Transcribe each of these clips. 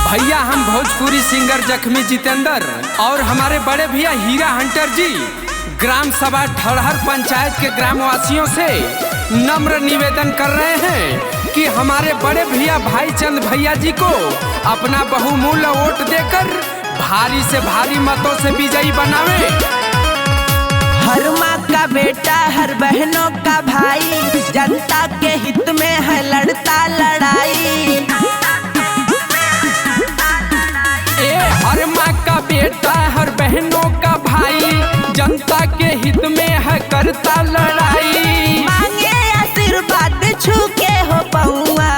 भैया हम भोजपुरी सिंगर जख्मी जितेंद्र और हमारे बड़े भैया हीरा हंटर जी ग्राम सभा ढड़हर पंचायत के ग्रामवासियों से नम्र निवेदन कर रहे हैं कि हमारे बड़े भैया भाईचंद भैया जी को अपना बहुमूल्य वोट देकर भारी से भारी मतों से विजयी बनावे। हर माँ का बेटा हर बहनों का भाई जनता के हित में है लड़ता लड़ाई। हर माँ का बेटा हर बहनों का भाई जनता के हित में है करता लड़ाई। मांगे आशीर्वाद छू के हो पहुआ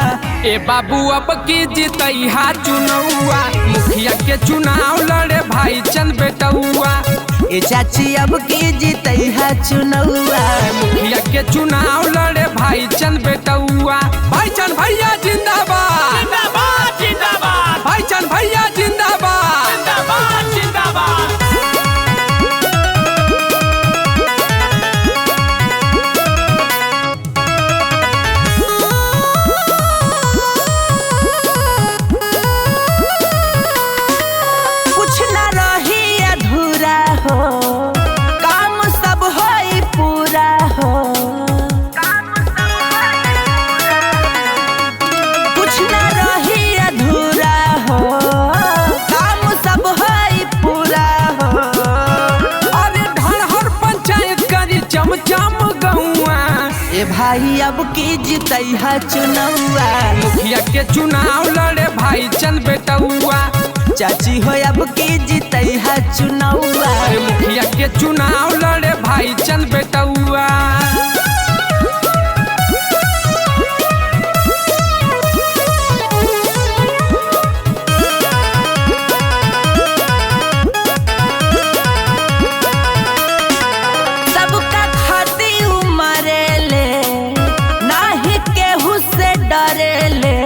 ए बाबू अब की जीतैहा चुनौआ मुखिया के चुनाव लड़े भाईचंद बेटौआ। ए चाची अब की जीतैहा चुनौआ मुखिया के चुनाव लड़े भाईचंद बेटौआ। भाईचंद भैया जिंदाबाद जिंदाबाद जिंदाबाद भाईचंद भैया जिंदाबाद जिंदाबाद जिंदाबाद। कुछ न रही अधूरा हो काम सब होई पूरा हो। कुछ न रही अधूरा हो काम सब होई पूरा हो। अरे ढड़हर पंचायत करी चमचम गौआ। ए भाई अब की जीतैहा चुनौआ मुखिया के चुनाव लड़े भाईचंद बेटौआ। चाची हो अब की जीतैहा चुनौआ मुखिया के चुनाव लड़े भाईचंद बेटौआ। सबका खाती उमरे ले नाही केहू से डरे ले।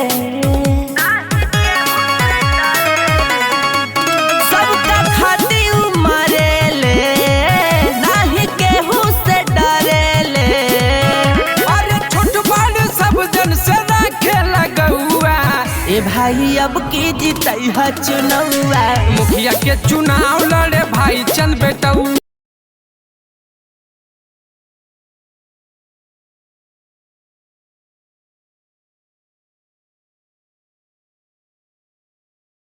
सबका खाती उमरे ले नाही केहू से डरे ले। अरे छोट बड़ सब जन से रखे लगौआ। ए भाई अब की जीतैहा चुनौआ मुखिया के चुनाव लड़े भाई